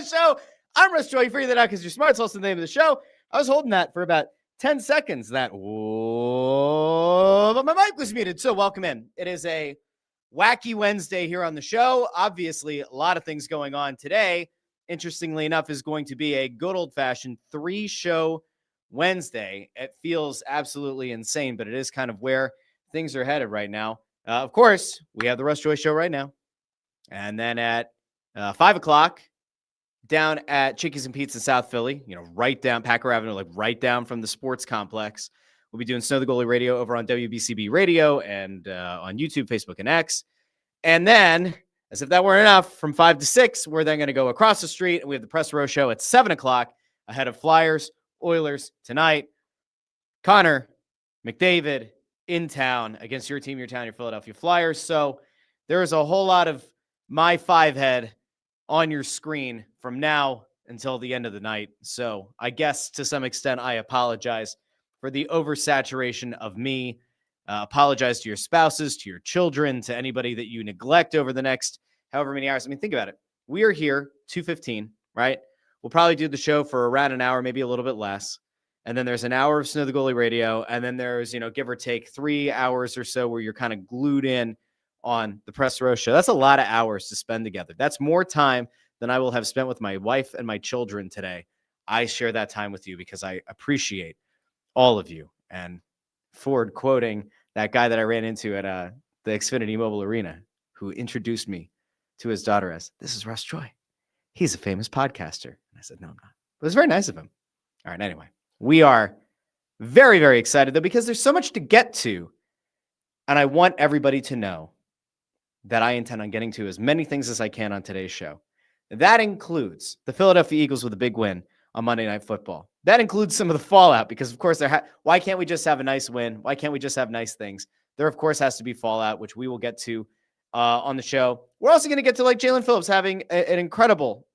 Show. I'm Russ Joy. You figure that out because you're smart. It's also the name of the show. I was holding that for about 10 seconds. But my mic was muted. So welcome in. It is a wacky Wednesday here on the show. Obviously, a lot of things going on today. Interestingly enough, is going to be a good old-fashioned 3-show Wednesday. It feels absolutely insane, but it is kind of where things are headed right now. Of course, we have the Russ Joy Show right now. And then at 5 o'clock, down at Chickies and Pete's in South Philly, right down Packer Avenue, like right down from the sports complex. We'll be doing Snow the Goalie Radio over on WBCB Radio and on YouTube, Facebook, and X. And then, as if that weren't enough, from 5 to 6, we're then going to go across the street, and we have the Press Row Show at 7 o'clock ahead of Flyers, Oilers tonight. Connor McDavid in town against your team, your town, your Philadelphia Flyers. So there is a whole lot of my 5-head on your screen from now until the end of the night. So I guess to some extent, I apologize for the oversaturation of me. Apologize to your spouses, to your children, to anybody that you neglect over the next however many hours. I mean, think about it. We are here 2:15, right? We'll probably do the show for around an hour, maybe a little bit less. And then there's an hour of Snow the Goalie Radio. And then there's, give or take 3 hours or so where you're kind of glued in on the Press Row Show. That's a lot of hours to spend together. That's more time than I will have spent with my wife and my children today. I share that time with you because I appreciate all of you. And Ford quoting that guy that I ran into at the Xfinity Mobile Arena who introduced me to his daughter as, "This is Russ Joy. He's a famous podcaster." And I said, "No, I'm not." But it was very nice of him. All right, anyway. We are very, very excited, though, because there's so much to get to. And I want everybody to know that I intend on getting to as many things as I can on today's show. That includes the Philadelphia Eagles with a big win on Monday Night Football. That includes some of the fallout because, of course, why can't we just have a nice win? Why can't we just have nice things? There, of course, has to be fallout, which we will get to on the show. We're also going to get to Jaelan Phillips having an incredible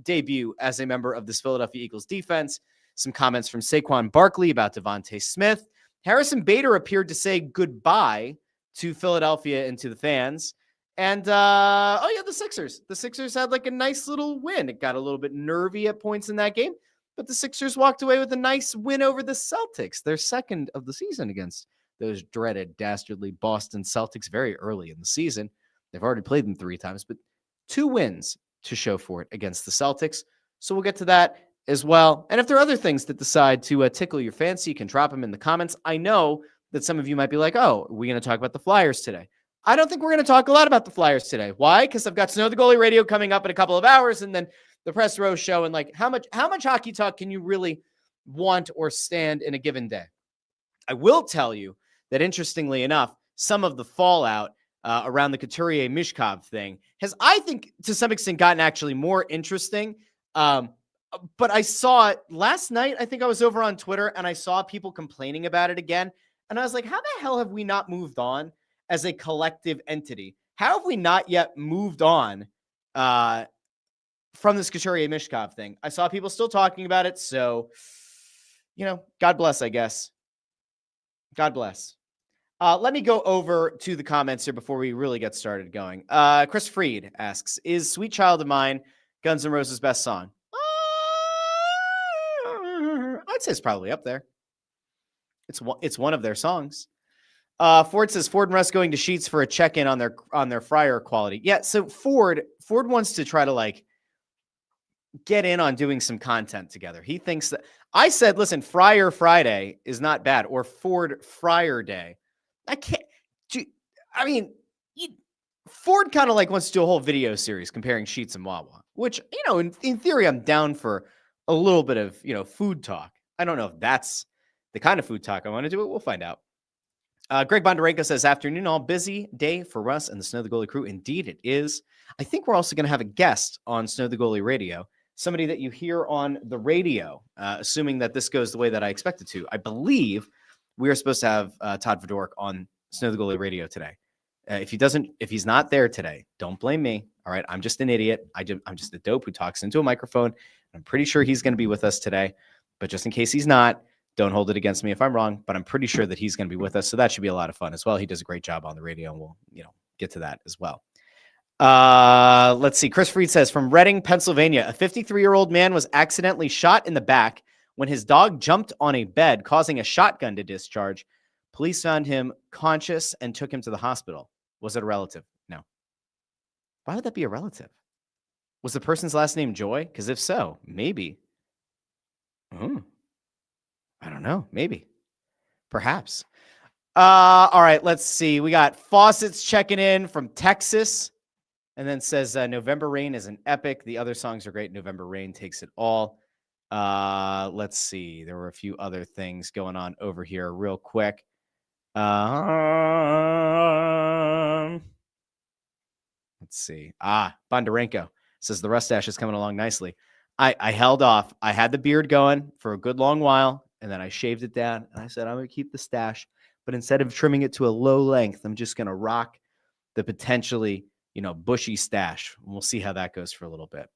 debut as a member of this Philadelphia Eagles defense. Some comments from Saquon Barkley about DeVonta Smith. Harrison Bader appeared to say goodbye to Philadelphia and to the fans. And, the Sixers. The Sixers had a nice little win. It got a little bit nervy at points in that game, but the Sixers walked away with a nice win over the Celtics, their second of the season against those dreaded, dastardly Boston Celtics very early in the season. They've already played them 3 times, but 2 wins to show for it against the Celtics. So we'll get to that as well. And if there are other things that decide to tickle your fancy, you can drop them in the comments. I know that some of you might be like, "Oh, are we going to talk about the Flyers today?" I don't think we're going to talk a lot about the Flyers today. Why? Because I've got Snow the Goalie Radio coming up in a couple of hours, and then the Press Row Show. And how much hockey talk can you really want or stand in a given day? I will tell you that, interestingly enough, some of the fallout around the Couturier-Mishkov thing has, I think, to some extent gotten actually more interesting. But I saw it last night. I think I was over on Twitter, and I saw people complaining about it again. And I was like, how the hell have we not moved on as a collective entity? How have we not yet moved on from this Couturier-Mishkov thing? I saw people still talking about it. So, God bless, I guess. God bless. Let me go over to the comments here before we really get started going. Chris Freed asks, "Is Sweet Child of Mine Guns N' Roses' best song?" I'd say it's probably up there. It's one of their songs. Ford says, "Ford and Russ going to Sheets for a check-in on their fryer quality." Yeah, so Ford wants to try to get in on doing some content together. He thinks that I said, "Listen, Fryer Friday is not bad," or Ford Fryer Day. I can't. Ford kind of wants to do a whole video series comparing Sheets and Wawa, which in theory I'm down for a little bit of food talk. I don't know if that's the kind of food talk I want to do. It. We'll find out. Greg Bondarenko says, "Afternoon, all. Busy day for Russ and the Snow the Goalie crew." Indeed, it is. I think we're also going to have a guest on Snow the Goalie Radio, somebody that you hear on the radio, assuming that this goes the way that I expect it to. I believe we are supposed to have Todd Fedoruk on Snow the Goalie Radio today. If he's not there today, don't blame me. All right, I'm just an idiot. I'm just a dope who talks into a microphone. I'm pretty sure he's going to be with us today, but just in case he's not, don't hold it against me if I'm wrong, but I'm pretty sure that he's going to be with us. So that should be a lot of fun as well. He does a great job on the radio, and we'll, get to that as well. Let's see. Chris Freed says, from Reading, Pennsylvania, a 53-year-old man was accidentally shot in the back when his dog jumped on a bed, causing a shotgun to discharge. Police found him conscious and took him to the hospital. Was it a relative? No. Why would that be a relative? Was the person's last name Joy? Because if so, maybe. I don't know. Maybe. Perhaps. All right, let's see. We got Faucets checking in from Texas and then says November Rain is an epic. The other songs are great. November Rain takes it all. Let's see. There were a few other things going on over here real quick. Let's see. Bondarenko says the Rustache is coming along nicely. I held off. I had the beard going for a good long while, and then I shaved it down, and I said, I'm going to keep the stash. But instead of trimming it to a low length, I'm just going to rock the potentially, bushy stash. We'll see how that goes for a little bit.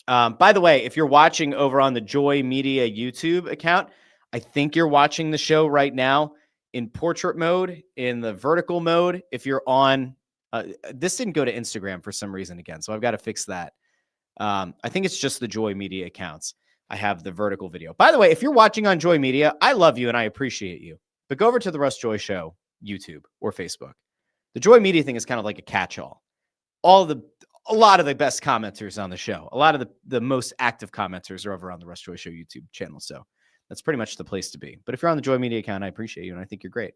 By the way, if you're watching over on the Joy Media YouTube account, I think you're watching the show right now in portrait mode, in the vertical mode. If you're on, this didn't go to Instagram for some reason again, so I've got to fix that. I think it's just the Joy Media accounts. I have the vertical video. By the way, if you're watching on Joy Media, I love you and I appreciate you. But go over to the Russ Joy Show YouTube or Facebook. The Joy Media thing is kind of like a catch-all. A lot of the best commenters on the show, a lot of the most active commenters are over on the Russ Joy Show YouTube channel. So that's pretty much the place to be. But if you're on the Joy Media account, I appreciate you and I think you're great.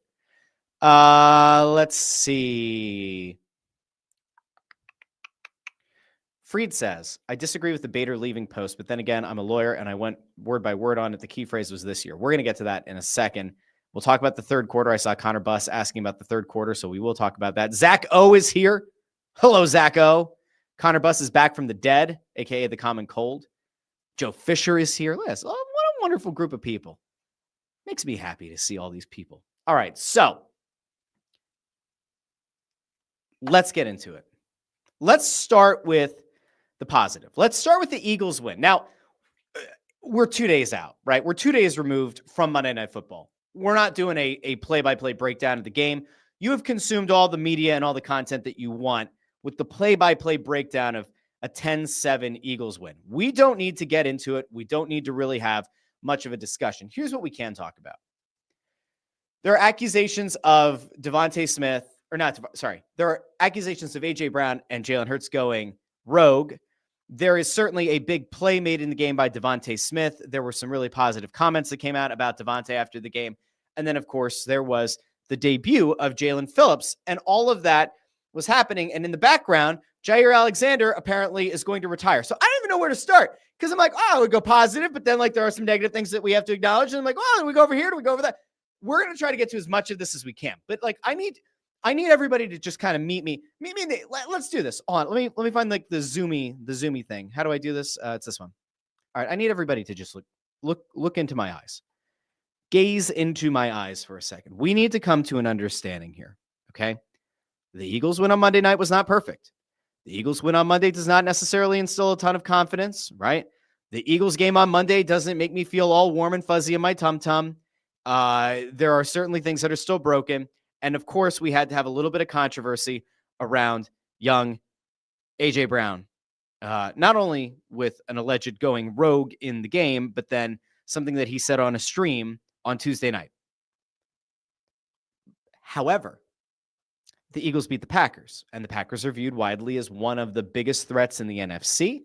Let's see. Freed says, I disagree with the Bader leaving post, but then again, I'm a lawyer and I went word by word on it. The key phrase was this year. We're going to get to that in a second. We'll talk about the third quarter. I saw Connor Buss asking about the third quarter, so we will talk about that. Zach O is here. Hello, Zach O. Connor Buss is back from the dead, a.k.a. the common cold. Joe Fisher is here. What a wonderful group of people. Makes me happy to see all these people. All right, so let's get into it. Let's start with the positive. Let's start with the Eagles win. Now, we're 2 days out, right? We're 2 days removed from Monday Night Football. We're not doing a play-by-play breakdown of the game. You have consumed all the media and all the content that you want with the play-by-play breakdown of a 10-7 Eagles win. We don't need to get into it. We don't need to really have much of a discussion. Here's what we can talk about. There are accusations of DeVonta Smith, there are accusations of A.J. Brown and Jalen Hurts going rogue. There is certainly a big play made in the game by DeVonta Smith. There were some really positive comments that came out about DeVonta after the game. And then, of course, there was the debut of Jaelan Phillips, and all of that was happening. And in the background, Jaire Alexander apparently is going to retire. So I don't even know where to start because I'm like, I would go positive, but then there are some negative things that we have to acknowledge. And I'm like, do we go over here? Do we go over that? We're going to try to get to as much of this as we can. But I need everybody to just kind of meet me. Let's do this. Hold on. Let me find the zoomy thing. How do I do this? It's this one. All right. I need everybody to just look into my eyes. Gaze into my eyes for a second. We need to come to an understanding here. Okay. The Eagles win on Monday night was not perfect. The Eagles win on Monday does not necessarily instill a ton of confidence, right? The Eagles game on Monday doesn't make me feel all warm and fuzzy in my tum-tum. There are certainly things that are still broken. And of course, we had to have a little bit of controversy around young A.J. Brown, not only with an alleged going rogue in the game, but then something that he said on a stream on Tuesday night. However, the Eagles beat the Packers, and the Packers are viewed widely as one of the biggest threats in the NFC.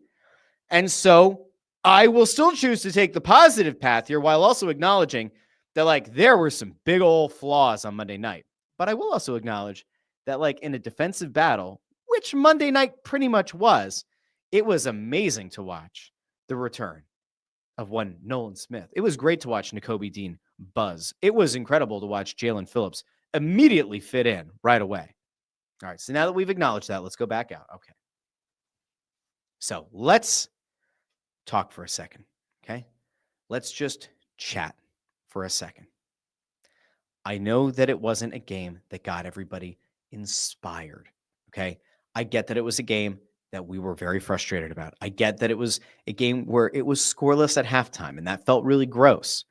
And so I will still choose to take the positive path here while also acknowledging that there were some big old flaws on Monday night. But I will also acknowledge that in a defensive battle, which Monday night pretty much was, it was amazing to watch the return of one Nolan Smith. It was great to watch Nakobe Dean buzz. It was incredible to watch Jaelan Phillips immediately fit in right away. All right, so now that we've acknowledged that, let's go back out. Okay. So let's talk for a second, okay? Let's just chat for a second. I know that it wasn't a game that got everybody inspired, okay? I get that it was a game that we were very frustrated about. I get that it was a game where it was scoreless at halftime, and that felt really gross.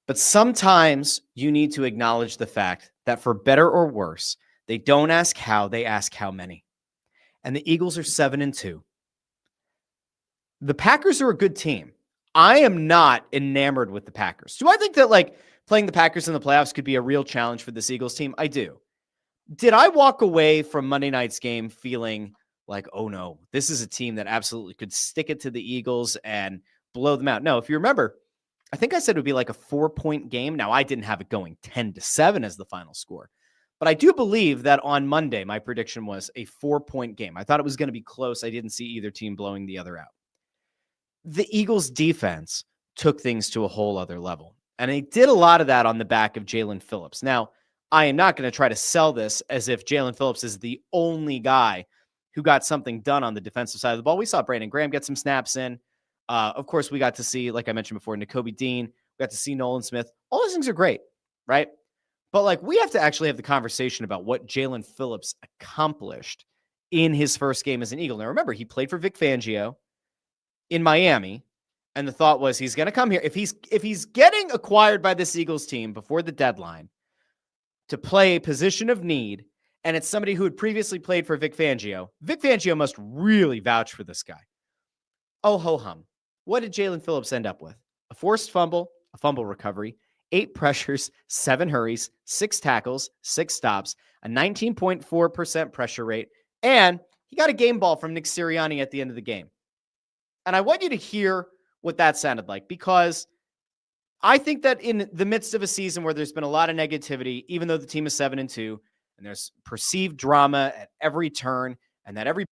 But sometimes you need to acknowledge the fact that for better or worse, they don't ask how, they ask how many. and the Eagles are 7-2. The Packers are a good team. I am not enamored with the Packers. Do I think that like playing the Packers in the playoffs could be a real challenge for this Eagles team? I do. Did I walk away from Monday night's game feeling like, oh no, this is a team that absolutely could stick it to the Eagles and blow them out? No, if you remember, I think I said it would be like a 4-point game. Now, I didn't have it going 10-7 as the final score, but I do believe that on Monday, my prediction was a 4-point game. I thought it was going to be close. I didn't see either team blowing the other out. The Eagles defense took things to a whole other level, and they did a lot of that on the back of Jaelan Phillips. Now, I am not going to try to sell this as if Jaelan Phillips is the only guy who got something done on the defensive side of the ball. We saw Brandon Graham get some snaps in. Of course, we got to see, like I mentioned before, Nakobe Dean. We got to see Nolan Smith. All those things are great, right? But like, we have to actually have the conversation about what Jaelan Phillips accomplished in his first game as an Eagle. Now, remember, he played for Vic Fangio in Miami, and the thought was he's going to come here. If he's getting acquired by this Eagles team before the deadline to play a position of need, and it's somebody who had previously played for Vic Fangio must really vouch for this guy. Oh, ho-hum. What did Jaelan Phillips end up with? A forced fumble, a fumble recovery, 8 pressures, 7 hurries, 6 tackles, 6 stops, a 19.4% pressure rate, and he got a game ball from Nick Sirianni at the end of the game. And I want you to hear what that sounded like, because I think that in the midst of a season where there's been a lot of negativity, even though the team is 7-2, and there's perceived drama at every turn, and that every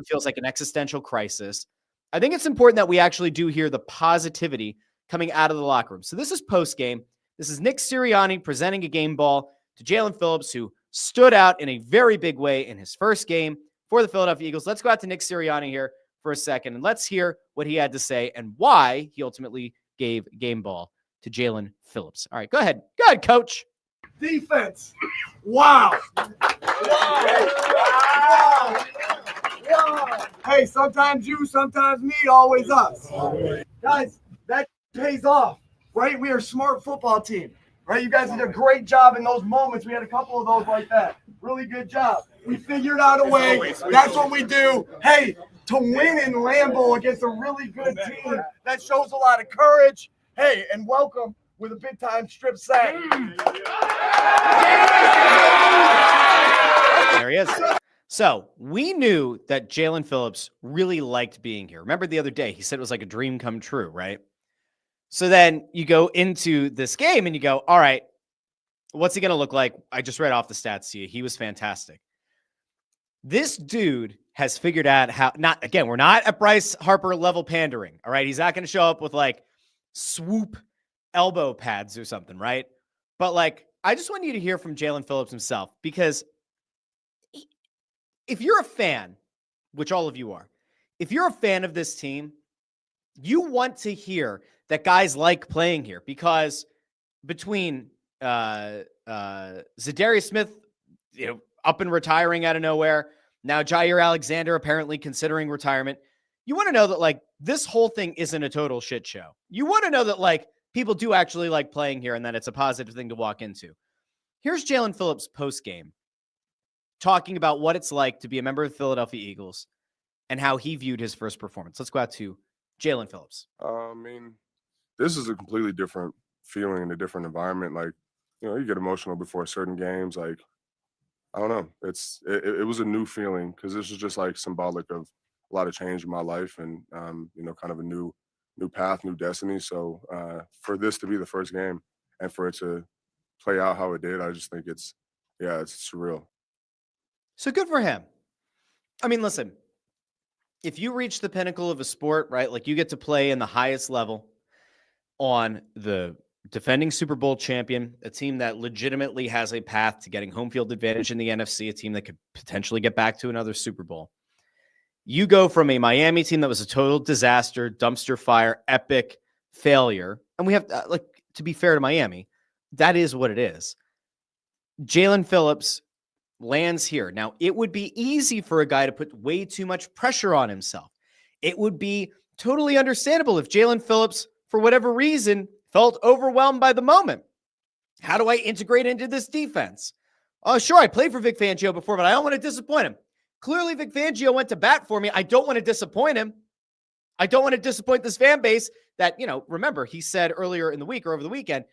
feels like an existential crisis, I think it's important that we actually do hear the positivity coming out of the locker room. So this is post-game. This is Nick Sirianni presenting a game ball to Jaelan Phillips, who stood out in a very big way in his first game for the Philadelphia Eagles. Let's go out to Nick Sirianni here for a second, and let's hear what he had to say and why he ultimately gave game ball to Jaelan Phillips. All right, go ahead. Go ahead, coach. Defense. Wow. Wow. Hey, sometimes you, sometimes me, always us. Guys, that pays off, right? We are a smart football team, right? You guys did a great job in those moments. We had a couple of those like that. Really good job. We figured out a way. That's what we do. Hey, to win in Lambeau against a really good team, that shows a lot of courage. Hey, and welcome with a big-time strip sack. There he is. So we knew that Jaelan Phillips really liked being here. Remember the other day, he said it was like a dream come true, right? So then you go into this game and you go, all right, what's he going to look like? I just read off the stats to you. He was fantastic. This dude has figured out how, not, again, we're not at Bryce Harper level pandering, all right? He's not going to show up with like swoop elbow pads or something, right? But like, I just want you to hear from Jaelan Phillips himself, because if you're a fan, which all of you are, if you're a fan of this team, you want to hear that guys like playing here, because between Zadarius Smith, up and retiring out of nowhere, now Jaire Alexander apparently considering retirement, you want to know that like this whole thing isn't a total shit show. You want to know that like people do actually like playing here and that it's a positive thing to walk into. Here's Jaelan Phillips post game talking about what it's like to be a member of the Philadelphia Eagles and how he viewed his first performance. Let's go out to Jaelan Phillips. I mean, this is a completely different feeling in a different environment. Like, you get emotional before certain games. Like, I don't know. It was a new feeling, because this was just like symbolic of a lot of change in my life and, kind of a new path, new destiny. So for this to be the first game and for it to play out how it did, I just think it's surreal. So good for him. I mean, listen, if you reach the pinnacle of a sport, right, like you get to play in the highest level on the defending Super Bowl champion, a team that legitimately has a path to getting home field advantage in the NFC, a team that could potentially get back to another Super Bowl. You go from a Miami team that was a total disaster, dumpster fire, epic failure. And we have, to be fair to Miami, that is what it is. Jaelan Phillips lands here. Now, it would be easy for a guy to put way too much pressure on himself. It would be totally understandable if Jaelan Phillips, for whatever reason, felt overwhelmed by the moment. How do I integrate into this defense? Oh, sure, I played for Vic Fangio before, but I don't want to disappoint him. Clearly, Vic Fangio went to bat for me. I don't want to disappoint him. I don't want to disappoint this fan base that, remember, he said earlier in the week or over the weekend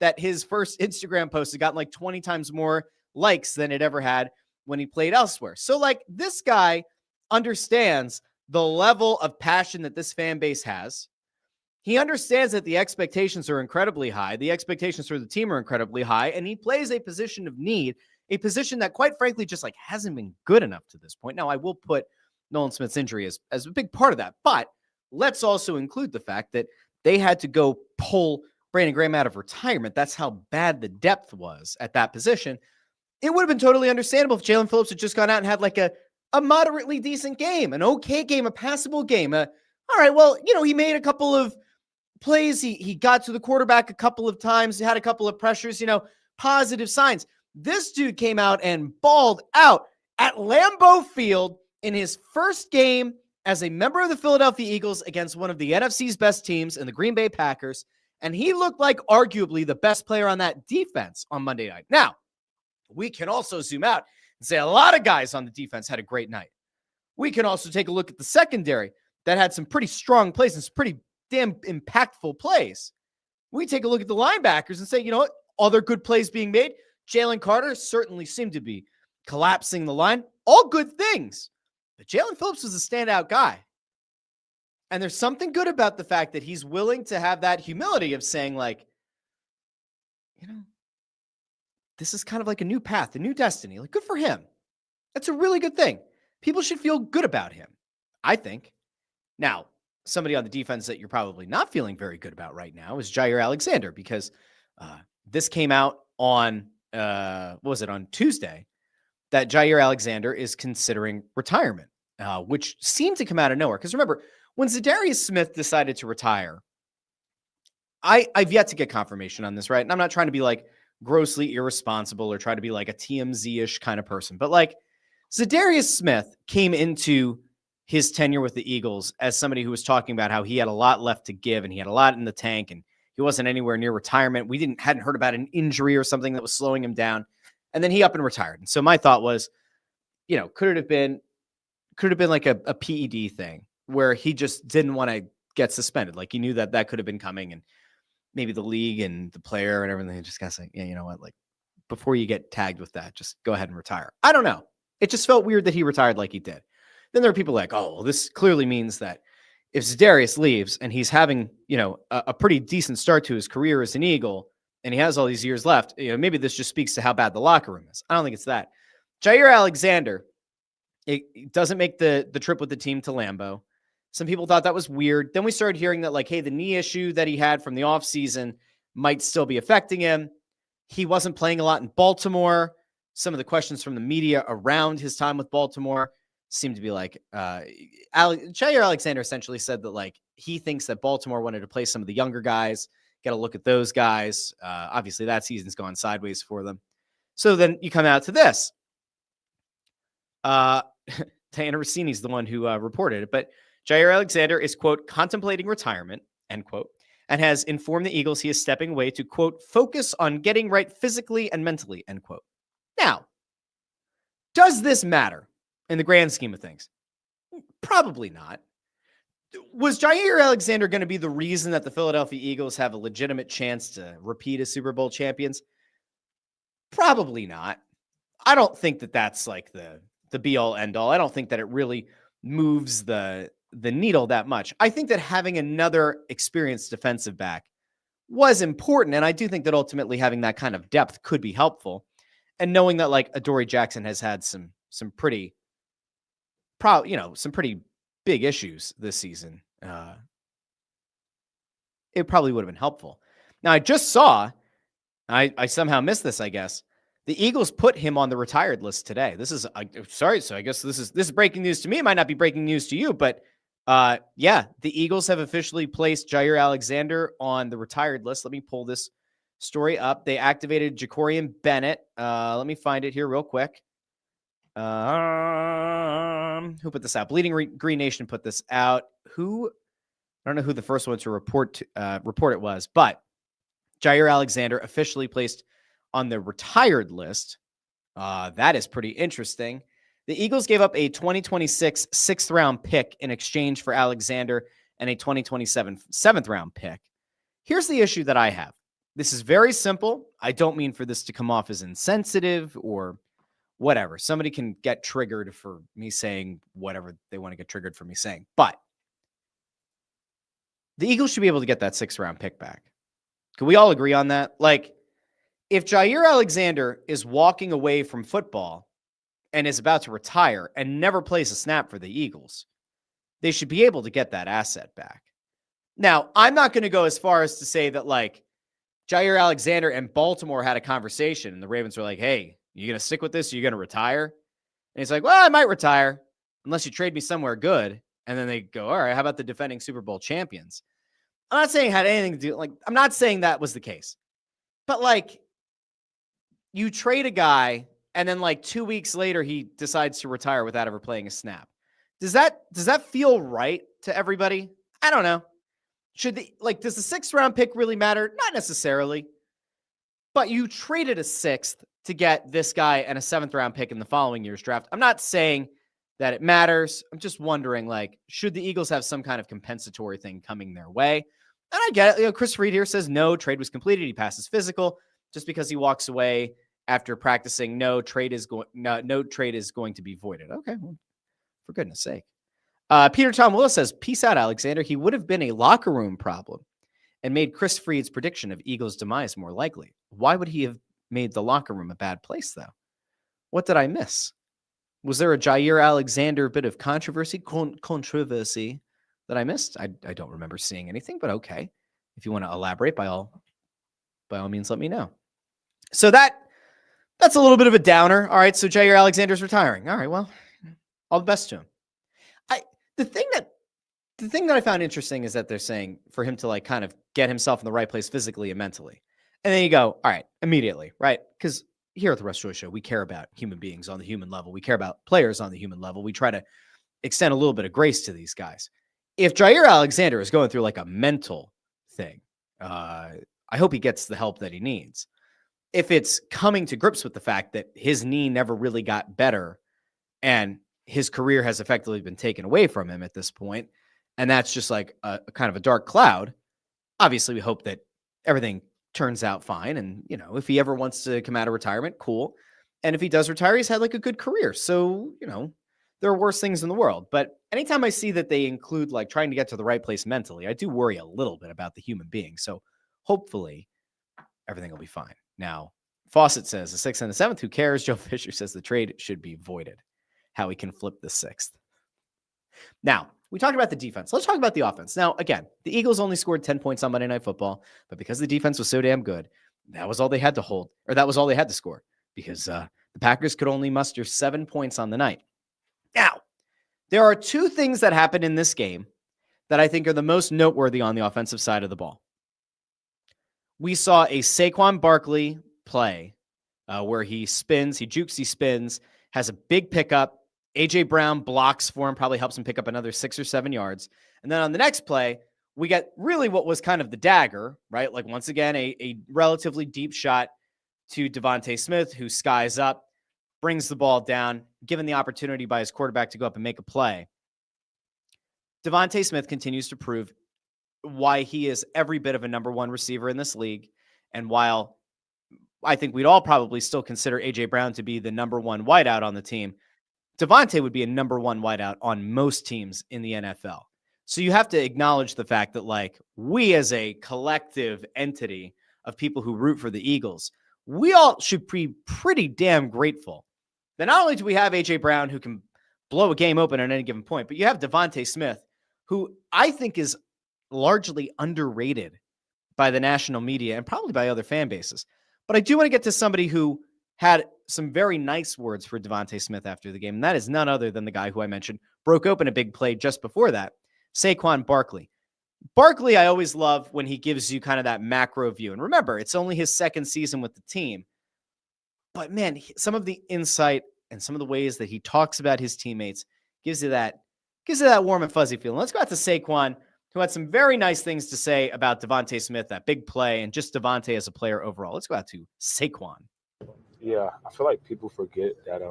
that his first Instagram post had gotten like 20 times more likes than it ever had when he played elsewhere. So, like, this guy understands the level of passion that this fan base has. He understands that the expectations are incredibly high. The expectations for the team are incredibly high, and he plays a position of need, a position that, quite frankly, just like hasn't been good enough to this point. Now, I will put Nolan Smith's injury as a big part of that, but let's also include the fact that they had to go pull Brandon Graham out of retirement. That's how bad the depth was at that position. It would have been totally understandable if Jaelan Phillips had just gone out and had like a moderately decent game, an okay game, a passable game. All right, well, he made a couple of plays. He got to the quarterback a couple of times. He had a couple of pressures, positive signs. This dude came out and balled out at Lambeau Field in his first game as a member of the Philadelphia Eagles against one of the NFC's best teams in the Green Bay Packers. And he looked like arguably the best player on that defense on Monday night. Now, we can also zoom out and say a lot of guys on the defense had a great night. We can also take a look at the secondary that had some pretty strong plays and some pretty damn impactful plays. We take a look at the linebackers and say, what? Other good plays being made. Jalen Carter certainly seemed to be collapsing the line. All good things. But Jaelan Phillips was a standout guy. And there's something good about the fact that he's willing to have that humility of saying, like, this is kind of like a new path, a new destiny. Like, good for him. That's a really good thing. People should feel good about him, I think. Now, somebody on the defense that you're probably not feeling very good about right now is Jaire Alexander, because this came out on, on Tuesday, that Jaire Alexander is considering retirement, which seemed to come out of nowhere. Because remember, when Zadarius Smith decided to retire, I've yet to get confirmation on this, right? And I'm not trying to be like grossly irresponsible or try to be like a TMZ-ish kind of person, but like Zadarius Smith came into his tenure with the Eagles as somebody who was talking about how he had a lot left to give and he had a lot in the tank and he wasn't anywhere near retirement. We hadn't heard about an injury or something that was slowing him down. And then he up and retired. And so my thought was, could it have been like a PED thing where he just didn't want to get suspended? Like he knew that could have been coming, and maybe the league and the player and everything just got to say, yeah, you know what? Like before you get tagged with that, just go ahead and retire. I don't know. It just felt weird that he retired like he did. Then there are people like, oh, well, this clearly means that if Zadarius leaves and he's having, a pretty decent start to his career as an Eagle and he has all these years left, maybe this just speaks to how bad the locker room is. I don't think it's that. Jaire Alexander, it doesn't make the trip with the team to Lambeau. Some people thought that was weird. Then we started hearing that, like, hey, the knee issue that he had from the offseason might still be affecting him. He wasn't playing a lot in Baltimore. Some of the questions from the media around his time with Baltimore seemed to be like, Jaire Alexander essentially said that, like, he thinks that Baltimore wanted to play some of the younger guys, get a look at those guys. Obviously, that season's gone sideways for them. So then you come out to this. Diana Rossini's the one who reported it, but Jaire Alexander is, quote, contemplating retirement, end quote, and has informed the Eagles he is stepping away to, quote, focus on getting right physically and mentally, end quote. Now, does this matter in the grand scheme of things? Probably not. Was Jaire Alexander going to be the reason that the Philadelphia Eagles have a legitimate chance to repeat as Super Bowl champions? Probably not. I don't think that that's like the be-all, end-all. I don't think that it really moves the needle that much. I think that having another experienced defensive back was important, and I do think that ultimately having that kind of depth could be helpful. And knowing that, like, Adoree Jackson has had some pretty big issues this season, it probably would have been helpful. Now, I just saw, I somehow missed this, I guess. The Eagles put him on the retired list today. This is, sorry, so I guess this is breaking news to me. It might not be breaking news to you, but yeah, the Eagles have officially placed Jaire Alexander on the retired list. Let me pull this story up. They activated Jacorian Bennett. Let me find it here real quick. Who put this out? Bleeding Green Nation put this out. I don't know who the first one to report it was, but Jaire Alexander officially placed on the retired list. That is pretty interesting. The Eagles gave up a 2026 6th-round pick in exchange for Alexander and a 2027 7th-round pick. Here's the issue that I have. This is very simple. I don't mean for this to come off as insensitive or whatever. Somebody can get triggered for me saying whatever they want to get triggered for me saying. But the Eagles should be able to get that 6th-round pick back. Can we all agree on that? Like, if Jaire Alexander is walking away from football and is about to retire and never plays a snap for the Eagles, they should be able to get that asset back. Now, I'm not going to go as far as to say that, like, Jaire Alexander and Baltimore had a conversation and the Ravens were like, hey, you going to stick with this? Or you going to retire? And he's like, well, I might retire unless you trade me somewhere good. And then they go, all right, how about the defending Super Bowl champions? I'm not saying it had anything to do, like, I'm not saying that was the case. But, like, you trade a guy and then, like, 2 weeks later, he decides to retire without ever playing a snap. Does that feel right to everybody? I don't know. Does the 6th-round pick really matter? Not necessarily. But you traded a 6th to get this guy and a 7th-round pick in the following year's draft. I'm not saying that it matters. I'm just wondering, like, should the Eagles have some kind of compensatory thing coming their way? And I get it. Chris Reed here says no, trade was completed. He passes physical. Just because he walks away after practicing, no trade is going to be voided. Okay, well, for goodness sake. Peter Tom Willis says, peace out, Alexander. He would have been a locker room problem and made Chris Freed's prediction of Eagles' demise more likely. Why would he have made the locker room a bad place, though? What did I miss? Was there a Jaire Alexander bit of controversy that I missed? I don't remember seeing anything, but okay. If you want to elaborate, by all means, let me know. So that's a little bit of a downer. All right, so Jaire Alexander's retiring. All right, well, all the best to him. The thing that I found interesting is that they're saying for him to, like, kind of get himself in the right place physically and mentally. And then you go, all right, immediately, right? Because here at the Russ Joy Show, we care about human beings on the human level. We care about players on the human level. We try to extend a little bit of grace to these guys. If Jaire Alexander is going through, like, a mental thing, I hope he gets the help that he needs. If it's coming to grips with the fact that his knee never really got better and his career has effectively been taken away from him at this point, and that's just like a kind of a dark cloud, obviously we hope that everything turns out fine. And, you know, if he ever wants to come out of retirement, cool. And if he does retire, he's had, like, a good career. So, you know, there are worse things in the world. But anytime I see that they include, like, trying to get to the right place mentally, I do worry a little bit about the human being. So hopefully everything will be fine. Now, Fawcett says the 6th and the 7th, who cares? Joe Fisher says the trade should be voided. How he can flip the 6th. Now, we talked about the defense. Let's talk about the offense. Now, again, the Eagles only scored 10 points on Monday Night Football, but because the defense was so damn good, that was all they had to hold, or that was all they had to score, because the Packers could only muster 7 points on the night. Now, there are two things that happened in this game that I think are the most noteworthy on the offensive side of the ball. We saw a Saquon Barkley play where he spins, he jukes, he spins, has a big pickup. A.J. Brown blocks for him, probably helps him pick up another 6 or 7 yards. And then on the next play, we get really what was kind of the dagger, right? Like, once again, a relatively deep shot to DeVonta Smith, who skies up, brings the ball down, given the opportunity by his quarterback to go up and make a play. DeVonta Smith continues to prove why he is every bit of a number one receiver in this league. And while I think we'd all probably still consider A.J. Brown to be the number one wideout on the team, DeVonta would be a number one wideout on most teams in the NFL. So you have to acknowledge the fact that, like, we as a collective entity of people who root for the Eagles, we all should be pretty damn grateful that not only do we have A.J. Brown who can blow a game open at any given point, but you have DeVonta Smith, who I think is largely underrated by the national media and probably by other fan bases. But I do want to get to somebody who had some very nice words for DeVonta Smith after the game, and that is none other than the guy who I mentioned broke open a big play just before that, Saquon Barkley. Barkley, I always love when he gives you kind of that macro view. And remember, it's only his second season with the team. But, man, some of the insight and some of the ways that he talks about his teammates gives you that warm and fuzzy feeling. Let's go out to Saquon, who had some very nice things to say about DeVonta Smith, that big play, and just DeVonta as a player overall. Let's go out to Saquon. Yeah, I feel like people forget that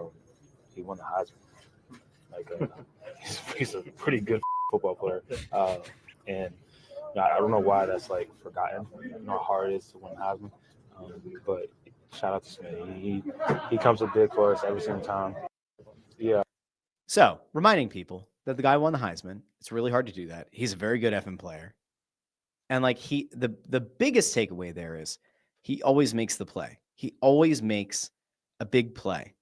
he won the Heisman. Like, he's a pretty good football player. And I don't know why that's like forgotten. I know how hard it is to win Heisman. But shout out to Smith. He comes up big for us every single time. Yeah. So reminding people that the guy won the Heisman. It's really hard to do that. He's a very good effing player. And like the biggest takeaway there is he always makes the play. He always makes a big play.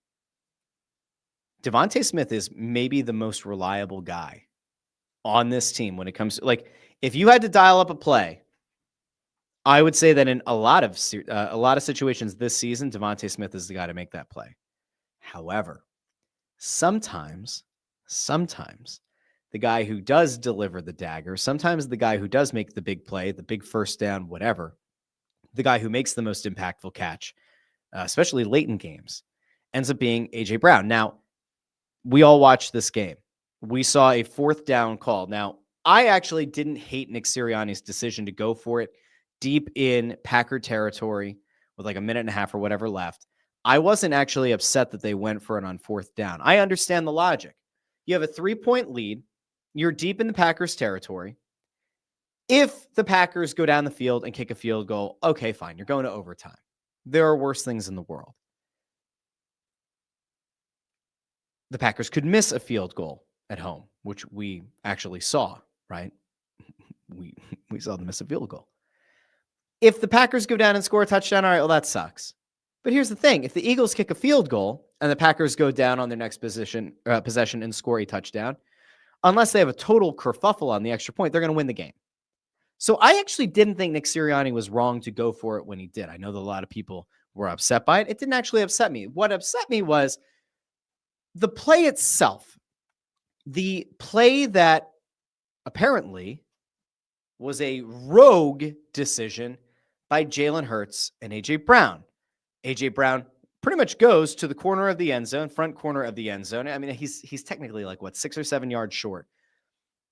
DeVonta Smith is maybe the most reliable guy on this team when it comes to, like, if you had to dial up a play, I would say that in a lot of situations this season, DeVonta Smith is the guy to make that play. However, sometimes the guy who does deliver the dagger, sometimes the guy who does make the big play, the big first down, whatever, the guy who makes the most impactful catch, especially late in games, ends up being A.J. Brown. Now, we all watched this game. We saw a 4th down call. Now, I actually didn't hate Nick Sirianni's decision to go for it deep in Packer territory with like a minute and a half or whatever left. I wasn't actually upset that they went for it on 4th down. I understand the logic. You have a 3-point lead. You're deep in the Packers territory. If the Packers go down the field and kick a field goal, okay, fine. You're going to overtime. There are worse things in the world. The Packers could miss a field goal at home, which we actually saw, right? We saw them miss a field goal. If the Packers go down and score a touchdown, all right, well, that sucks. But here's the thing. If the Eagles kick a field goal and the Packers go down on their next possession and score a touchdown, unless they have a total kerfuffle on the extra point, they're going to win the game. So I actually didn't think Nick Sirianni was wrong to go for it when he did. I know that a lot of people were upset by it. It didn't actually upset me. What upset me was the play itself. The play that apparently was a rogue decision by Jalen Hurts and A.J. Brown. A.J. Brown pretty much goes to the corner of the end zone, front corner of the end zone. I mean, he's technically like, 6 or 7 yards short.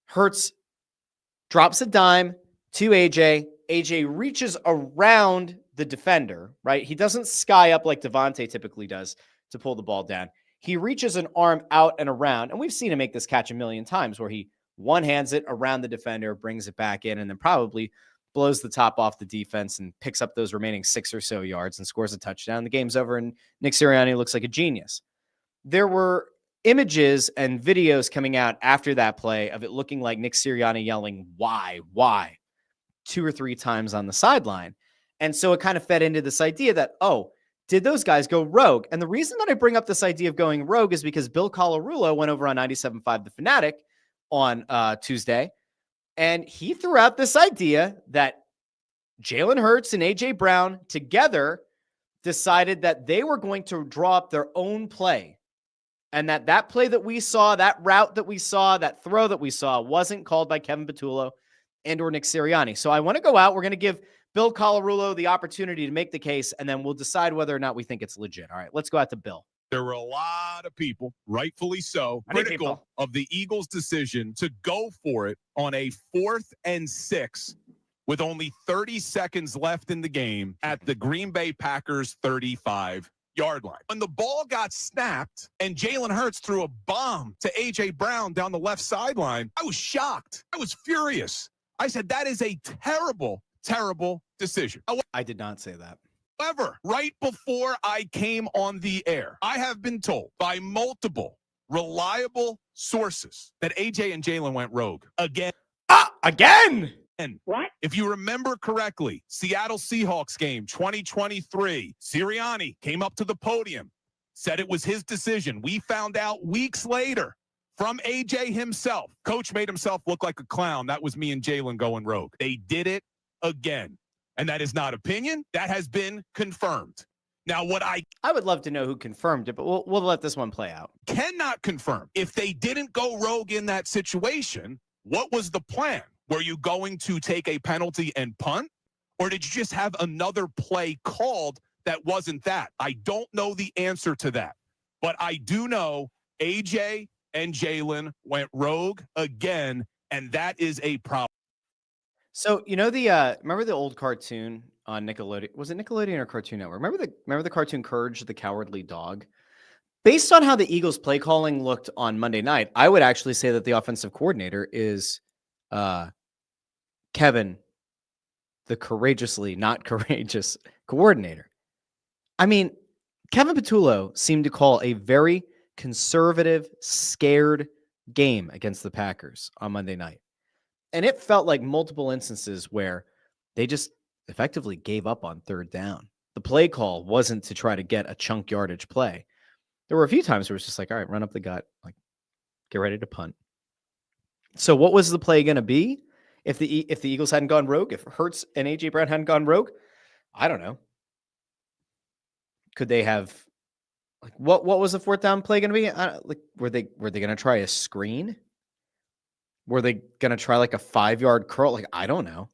Hurts drops a dime to A.J. A.J. reaches around the defender, right? He doesn't sky up like DeVonta typically does to pull the ball down. He reaches an arm out and around, and we've seen him make this catch a million times where he one-hands it around the defender, brings it back in, and then probably blows the top off the defense and picks up those remaining 6 or so yards and scores a touchdown. The game's over, and Nick Sirianni looks like a genius. There were images and videos coming out after that play of it looking like Nick Sirianni yelling, why, 2 or 3 times on the sideline. And so it kind of fed into this idea that, oh, did those guys go rogue? And the reason that I bring up this idea of going rogue is because Bill Colarulo went over on 97.5 The Fanatic on Tuesday, and he threw out this idea that Jalen Hurts and A.J. Brown together decided that they were going to draw up their own play, and that play that we saw, that route that we saw, that throw that we saw wasn't called by Kevin Patullo and or Nick Sirianni. So I want to go out. We're going to give Bill Colarulo the opportunity to make the case, and then we'll decide whether or not we think it's legit. All right, let's go out to Bill. There were a lot of people, rightfully so, critical of the Eagles' decision to go for it on a 4th and 6 with only 30 seconds left in the game at the Green Bay Packers 35-yard line. When the ball got snapped and Jalen Hurts threw a bomb to A.J. Brown down the left sideline, I was shocked. I was furious. I said, that is a terrible decision. I did not say that. However, right before I came on the air, I have been told by multiple reliable sources that AJ and Jalen went rogue again. Again? And what? If you remember correctly, Seattle Seahawks game 2023, Sirianni came up to the podium, said it was his decision. We found out weeks later from AJ himself. Coach made himself look like a clown. That was me and Jalen going rogue. They did it again. And that is not opinion. That has been confirmed. Now, what I would love to know who confirmed it, but we'll let this one play out. Cannot confirm. If they didn't go rogue in that situation, what was the plan? Were you going to take a penalty and punt? Or did you just have another play called that wasn't that? I don't know the answer to that. But I do know AJ and Jalen went rogue again, and that is a problem. So, you know, remember the old cartoon on Nickelodeon? Was it Nickelodeon or Cartoon Network? Remember the cartoon Courage the Cowardly Dog? Based on how the Eagles play calling looked on Monday night, I would actually say that the offensive coordinator is Kevin, the courageously not courageous coordinator. I mean, Kevin Patullo seemed to call a very conservative, scared game against the Packers on Monday night. And it felt like multiple instances where they just effectively gave up on third down. The play call wasn't to try to get a chunk yardage play. There were a few times where it was just like, all right, run up the gut, like get ready to punt. So what was the play going to be if the Eagles hadn't gone rogue, if Hurts and A.J. Brown hadn't gone rogue? I don't know. Could they have, like, what was the fourth down play going to be? Were they going to try a screen? Were they going to try like a 5-yard curl? Like, I don't know.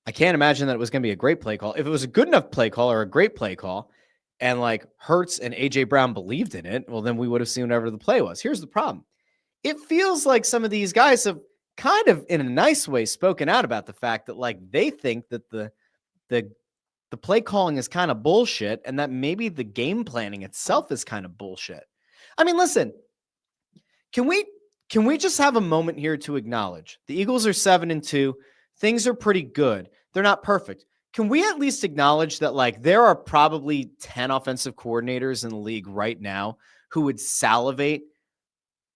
I can't imagine that it was going to be a great play call. If it was a good enough play call or a great play call, and like Hurts and A.J. Brown believed in it, well, then we would have seen whatever the play was. Here's the problem. It feels like some of these guys have kind of, in a nice way, spoken out about the fact that like they think that the play calling is kind of bullshit and that maybe the game planning itself is kind of bullshit. I mean, listen, can we just have a moment here to acknowledge the Eagles are 7-2. Things are pretty good. They're not perfect. Can we at least acknowledge that like there are probably 10 offensive coordinators in the league right now who would salivate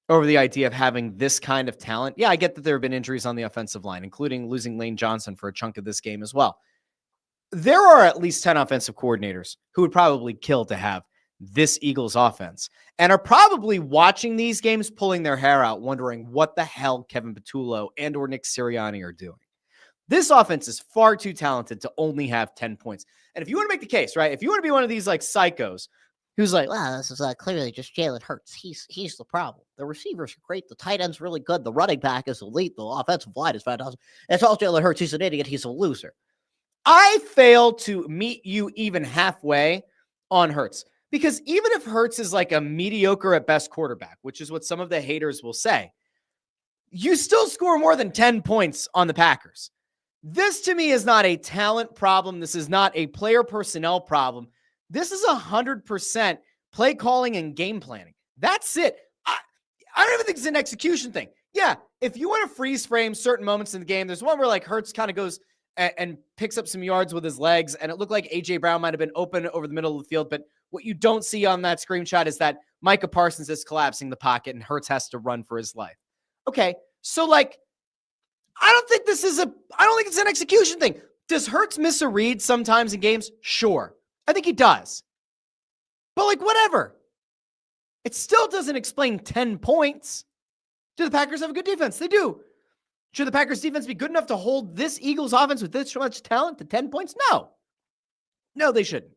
over the idea of having this kind of talent? Yeah, I get that there have been injuries on the offensive line, including losing Lane Johnson for a chunk of this game as well. There are at least 10 offensive coordinators who would probably kill to have this Eagles offense and are probably watching these games, pulling their hair out, wondering what the hell Kevin Patullo and or Nick Sirianni are doing. This offense is far too talented to only have 10 points. And if you want to make the case, right, if you want to be one of these like psychos who's like, wow, this is clearly just Jalen Hurts. He's the problem. The receivers are great. The tight end's really good. The running back is elite. The offensive line is fantastic. It's all Jalen Hurts. He's an idiot. He's a loser. I fail to meet you even halfway on Hurts, because even if Hurts is like a mediocre at best quarterback, which is what some of the haters will say, you still score more than 10 points on the Packers. This to me is not a talent problem. This is not a player personnel problem. This is 100% play calling and game planning. That's it. I don't even think it's an execution thing. Yeah, if you want to freeze frame certain moments in the game, there's one where like Hurts kind of goes and picks up some yards with his legs, and it looked like A.J. Brown might have been open over the middle of the field, but what you don't see on that screenshot is that Micah Parsons is collapsing the pocket and Hurts has to run for his life. Okay, so like, I don't think it's an execution thing. Does Hurts miss a read sometimes in games? Sure. I think he does. But like, whatever. It still doesn't explain 10 points. Do the Packers have a good defense? They do. Should the Packers defense be good enough to hold this Eagles offense with this much talent to 10 points? No. No, they shouldn't.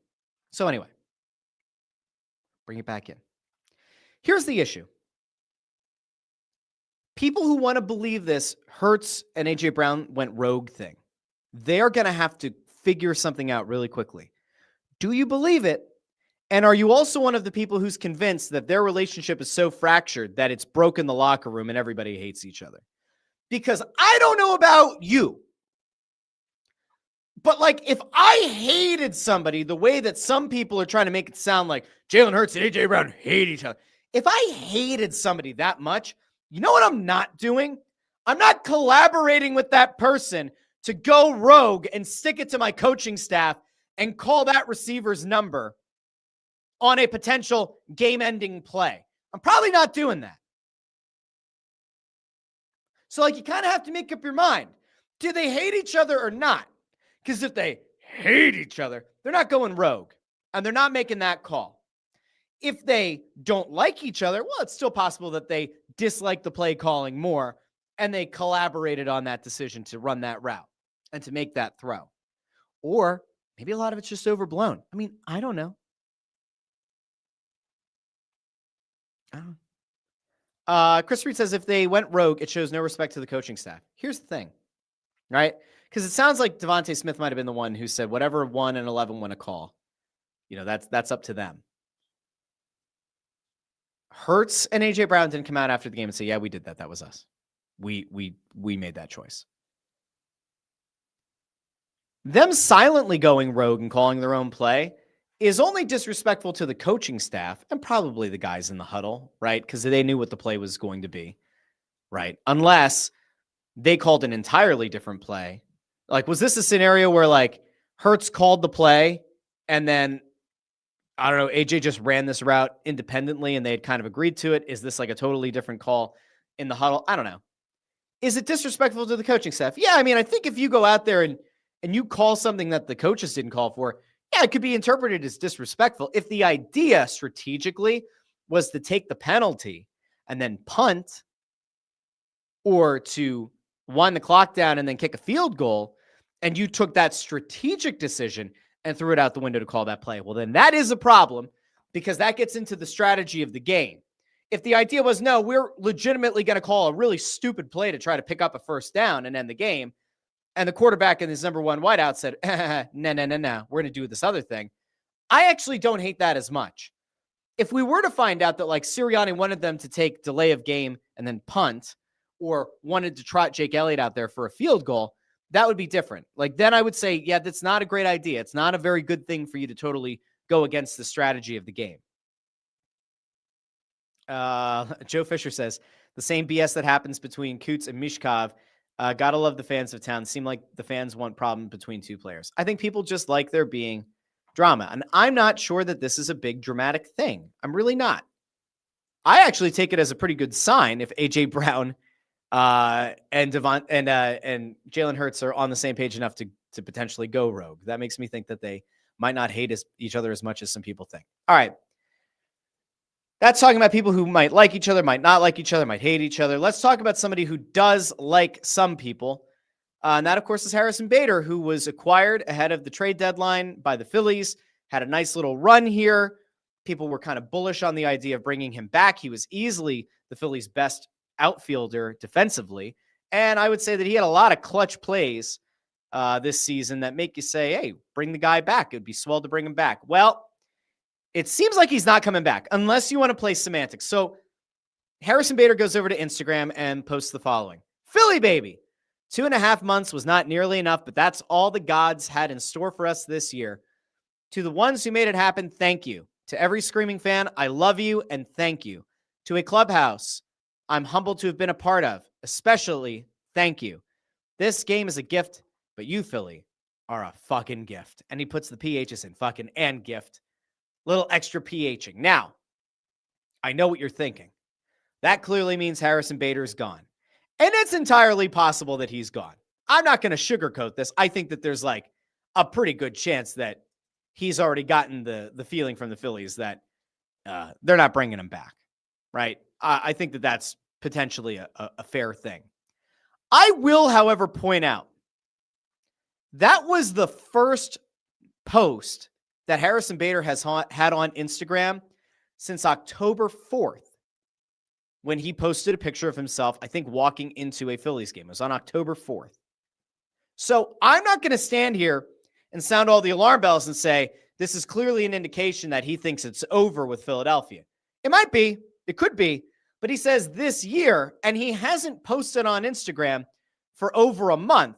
So anyway, bring it back in. Here's the issue. People who want to believe this Hurts and A.J. Brown went rogue thing, they're going to have to figure something out really quickly. Do you believe it? And are you also one of the people who's convinced that their relationship is so fractured that it's broken the locker room and everybody hates each other? Because I don't know about you, but like if I hated somebody the way that some people are trying to make it sound like Jalen Hurts and A.J. Brown hate each other, if I hated somebody that much, you know what I'm not doing? I'm not collaborating with that person to go rogue and stick it to my coaching staff and call that receiver's number on a potential game-ending play. I'm probably not doing that. So, like, you kind of have to make up your mind. Do they hate each other or not? Because if they hate each other, they're not going rogue, and they're not making that call. If they don't like each other, well, it's still possible that they dislike the play calling more, and they collaborated on that decision to run that route and to make that throw. Or maybe a lot of it's just overblown. I mean, I don't know. Chris Reed says, if they went rogue, it shows no respect to the coaching staff. Here's the thing, right? Because it sounds like DeVonta Smith might have been the one who said whatever 1 and 11 want to call. You know, that's up to them. Hurts and A.J. Brown didn't come out after the game and say, yeah, we did that. That was us. We made that choice. Them silently going rogue and calling their own play is only disrespectful to the coaching staff and probably the guys in the huddle, right? Because they knew what the play was going to be, right? Unless they called an entirely different play. Like, was this a scenario where like Hurts called the play and then, I don't know, AJ just ran this route independently and they had kind of agreed to it? Is this like a totally different call in the huddle? I don't know. Is it disrespectful to the coaching staff? Yeah, I mean, I think if you go out there and you call something that the coaches didn't call for, yeah, it could be interpreted as disrespectful. If the idea strategically was to take the penalty and then punt or to wind the clock down and then kick a field goal, and you took that strategic decision and threw it out the window to call that play, well, then that is a problem because that gets into the strategy of the game. If the idea was, no, we're legitimately going to call a really stupid play to try to pick up a first down and end the game, and the quarterback in his number one wideout said, no, we're going to do this other thing, I actually don't hate that as much. If we were to find out that like Sirianni wanted them to take delay of game and then punt, or wanted to trot Jake Elliott out there for a field goal, that would be different. Like, then I would say, yeah, that's not a great idea. It's not a very good thing for you to totally go against the strategy of the game. Joe Fisher says, the same BS that happens between Coots and Mishkov. Gotta love the fans of town. Seem like the fans want problem between two players. I think people just like there being drama. And I'm not sure that this is a big dramatic thing. I'm really not. I actually take it as a pretty good sign if AJ Brown and DeVonta and Jalen Hurts are on the same page enough to potentially go rogue. That makes me think that they might not hate each other as much as some people think. All right. That's talking about people who might like each other, might not like each other, might hate each other. Let's talk about somebody who does like some people. And that, of course, is Harrison Bader, who was acquired ahead of the trade deadline by the Phillies, had a nice little run here. People were kind of bullish on the idea of bringing him back. He was easily the Phillies' best outfielder defensively. And I would say that he had a lot of clutch plays this season that make you say, hey, bring the guy back. It'd be swell to bring him back. Well, it seems like he's not coming back unless you want to play semantics. So Harrison Bader goes over to Instagram and posts the following. Philly baby, 2.5 months was not nearly enough, but that's all the gods had in store for us this year. To the ones who made it happen, thank you. To every screaming fan, I love you and thank you. To a clubhouse I'm humbled to have been a part of, especially thank you. This game is a gift, but you, Philly, are a fucking gift. And he puts the PHs in fucking and gift. Little extra PHing. Now, I know what you're thinking. That clearly means Harrison Bader is gone. And it's entirely possible that he's gone. I'm not going to sugarcoat this. I think that there's like a pretty good chance that he's already gotten the feeling from the Phillies that they're not bringing him back, right? I think that that's potentially a fair thing. I will, however, point out that was the first post that Harrison Bader has had on Instagram since October 4th, when he posted a picture of himself, I think, walking into a Phillies game. It was on October 4th. So I'm not going to stand here and sound all the alarm bells and say, this is clearly an indication that he thinks it's over with Philadelphia. It might be. It could be. But he says this year, and he hasn't posted on Instagram for over a month.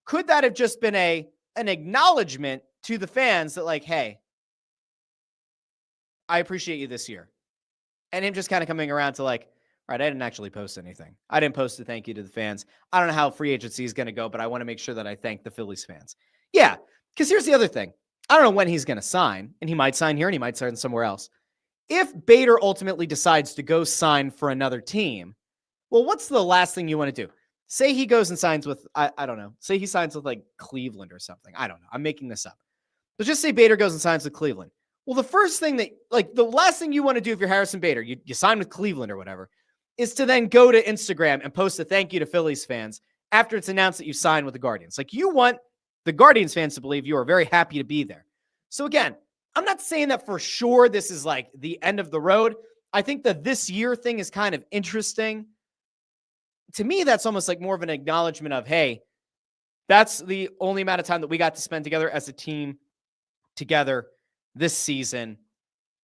Could that have just been an acknowledgement to the fans that, like, hey, I appreciate you this year? And him just kind of coming around to like, all right, I didn't actually post anything. I didn't post a thank you to the fans. I don't know how free agency is going to go, but I want to make sure that I thank the Phillies fans. Yeah, because here's the other thing. I don't know when he's going to sign, and he might sign here and he might sign somewhere else. If Bader ultimately decides to go sign for another team, well, what's the last thing you want to do? Say he goes and signs with, I don't know. Say he signs with like Cleveland or something. I don't know. I'm making this up. But just say Bader goes and signs with Cleveland. Well, the first thing that, like, the last thing you want to do if you're Harrison Bader, you sign with Cleveland or whatever, is to then go to Instagram and post a thank you to Phillies fans after it's announced that you signed with the Guardians. Like, you want the Guardians fans to believe you are very happy to be there. So again, I'm not saying that for sure this is like the end of the road. I think that this year thing is kind of interesting. To me, that's almost like more of an acknowledgement of, hey, that's the only amount of time that we got to spend together as a team together this season.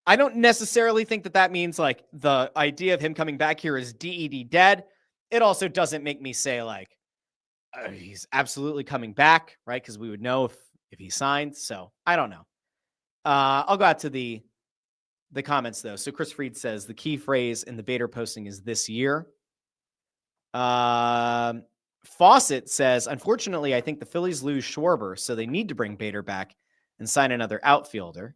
I don't necessarily think that that means like the idea of him coming back here is DED dead. It also doesn't make me say like he's absolutely coming back, right? Because we would know if he signed. So I don't know. I'll go out to the comments though. So Chris Freed says the key phrase in the Bader posting is this year. Fawcett says, unfortunately, I think the Phillies lose Schwarber, so they need to bring Bader back and sign another outfielder.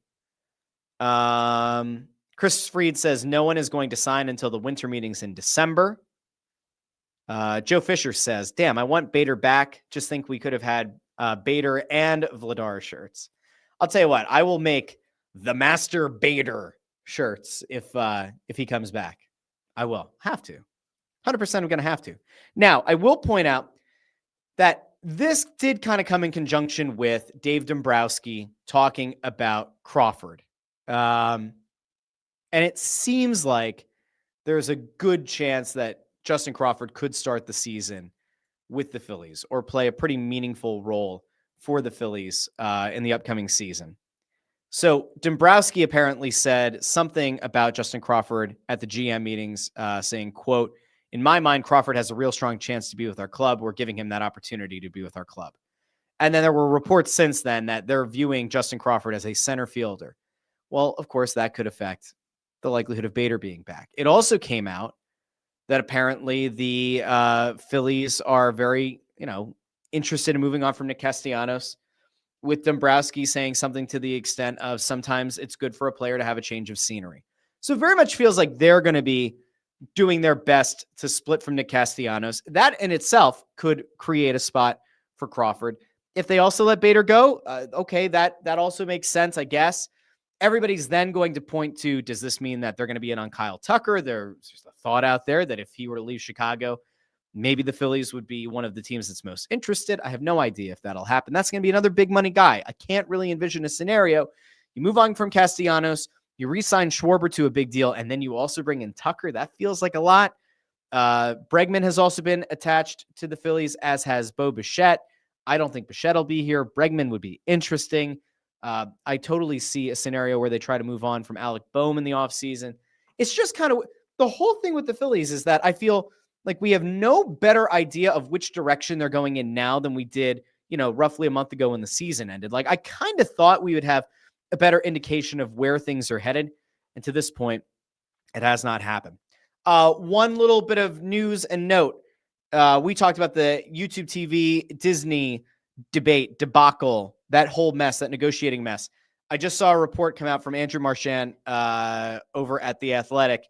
Chris Freed says no one is going to sign until the winter meetings in December. Joe Fisher says, damn, I want Bader back. Just think we could have had Bader and Vladar shirts. I'll tell you what, I will make the Master Bader shirts if he comes back. I will have to. 100% I'm going to have to. Now, I will point out that this did kind of come in conjunction with Dave Dombrowski talking about Crawford. And it seems like there's a good chance that Justin Crawford could start the season with the Phillies or play a pretty meaningful role for the Phillies in the upcoming season. So Dombrowski apparently said something about Justin Crawford at the GM meetings, saying, quote, in my mind, Crawford has a real strong chance to be with our club. We're giving him that opportunity to be with our club. And then there were reports since then that they're viewing Justin Crawford as a center fielder. Well, of course, that could affect the likelihood of Bader being back. It also came out that apparently the Phillies are very, interested in moving on from Nick Castellanos, with Dombrowski saying something to the extent of sometimes it's good for a player to have a change of scenery. So it very much feels like they're going to be doing their best to split from Nick Castellanos. That in itself could create a spot for Crawford. If they also let Bader go, okay, that also makes sense, I guess. Everybody's then going to point to, does this mean that they're going to be in on Kyle Tucker? There's just a thought out there that if he were to leave Chicago, maybe the Phillies would be one of the teams that's most interested. I have no idea if that'll happen. That's going to be another big money guy. I can't really envision a scenario. You move on from Castellanos, you re-sign Schwarber to a big deal, and then you also bring in Tucker. That feels like a lot. Bregman has also been attached to the Phillies, as has Bo Bichette. I don't think Bichette will be here. Bregman would be interesting. I totally see a scenario where they try to move on from Alec Boehm in the offseason. It's just kind of the whole thing with the Phillies is that I feel like we have no better idea of which direction they're going in now than we did, roughly a month ago when the season ended. Like I kind of thought we would have a better indication of where things are headed. And to this point, it has not happened. One little bit of news and note. We talked about the YouTube TV Disney debate, debacle, that whole mess, that negotiating mess. I just saw a report come out from Andrew Marchand over at The Athletic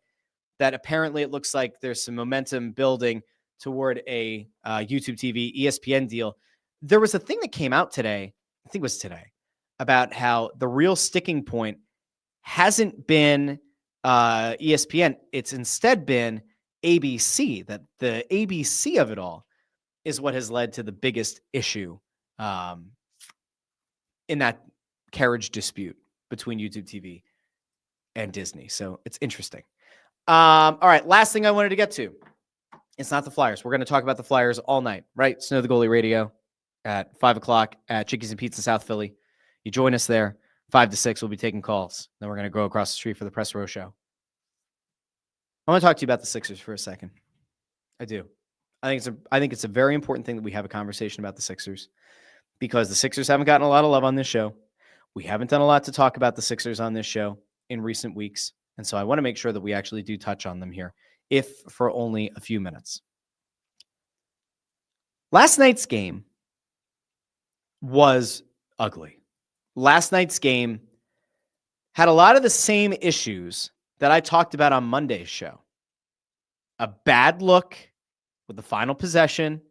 that apparently it looks like there's some momentum building toward a YouTube TV ESPN deal. There was a thing that came out today, I think it was today, about how the real sticking point hasn't been ESPN. It's instead been ABC, that the ABC of it all is what has led to the biggest issue in that carriage dispute between YouTube TV and Disney. So it's interesting. All right. Last thing I wanted to get to. It's not the Flyers. We're going to talk about the Flyers all night, right? Snow the Goalie Radio at 5:00 at Chickies and Pizza, South Philly. You join us there. 5 to 6, we'll be taking calls. Then we're going to go across the street for the Press Row Show. I want to talk to you about the Sixers for a second. I do. I think it's a very important thing that we have a conversation about the Sixers, because the Sixers haven't gotten a lot of love on this show. We haven't done a lot to talk about the Sixers on this show in recent weeks. And so I want to make sure that we actually do touch on them here, if for only a few minutes. Last night's game was ugly. Last night's game had a lot of the same issues that I talked about on Monday's show. A bad look with the final possession.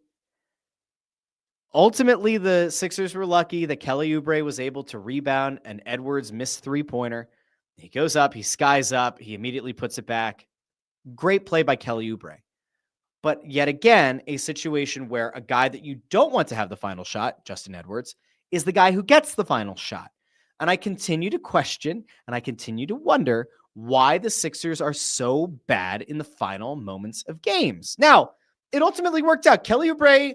Ultimately, the Sixers were lucky that Kelly Oubre was able to rebound an Edwards missed three-pointer. He goes up, he skies up, he immediately puts it back. Great play by Kelly Oubre. But yet again, a situation where a guy that you don't want to have the final shot, Justin Edwards, is the guy who gets the final shot. And I continue to question and I continue to wonder why the Sixers are so bad in the final moments of games. Now, it ultimately worked out. Kelly Oubre,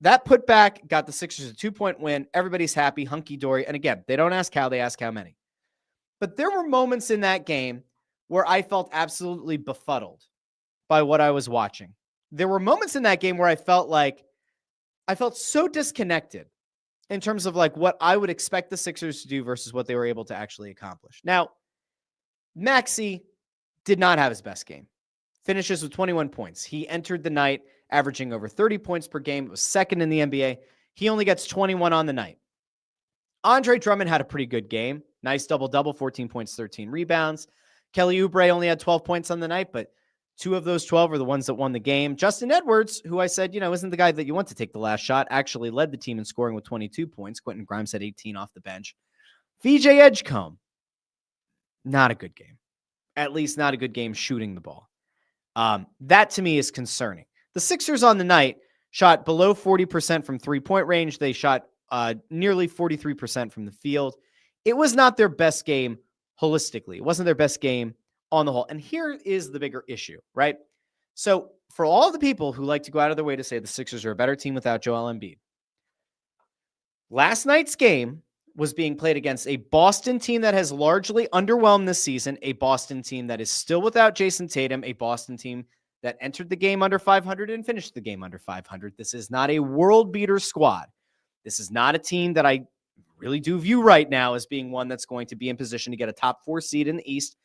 that putback got the Sixers a 2-point win. Everybody's happy, hunky-dory. And again, they don't ask how, they ask how many. But there were moments in that game where I felt absolutely befuddled by what I was watching. There were moments in that game where I felt so disconnected in terms of like what I would expect the Sixers to do versus what they were able to actually accomplish. Now, Maxey did not have his best game. Finishes with 21 points. He entered the night averaging over 30 points per game. It was second in the NBA. He only gets 21 on the night. Andre Drummond had a pretty good game. Nice double-double, 14 points, 13 rebounds. Kelly Oubre only had 12 points on the night, but 2 of those 12 are the ones that won the game. Justin Edwards, who I said, isn't the guy that you want to take the last shot, actually led the team in scoring with 22 points. Quentin Grimes had 18 off the bench. VJ Edgecombe, not a good game. At least not a good game shooting the ball. That to me is concerning. The Sixers on the night shot below 40% from three-point range. They shot nearly 43% from the field. It was not their best game holistically. It wasn't their best game on the whole. And here is the bigger issue, right? So for all the people who like to go out of their way to say the Sixers are a better team without Joel Embiid, last night's game was being played against a Boston team that has largely underwhelmed this season, a Boston team that is still without Jason Tatum, a Boston team that entered the game under 500 and finished the game under 500. This is not a world beater squad. This is not a team that I really do view right now as being one that's going to be in position to get a top 4 seed in the East.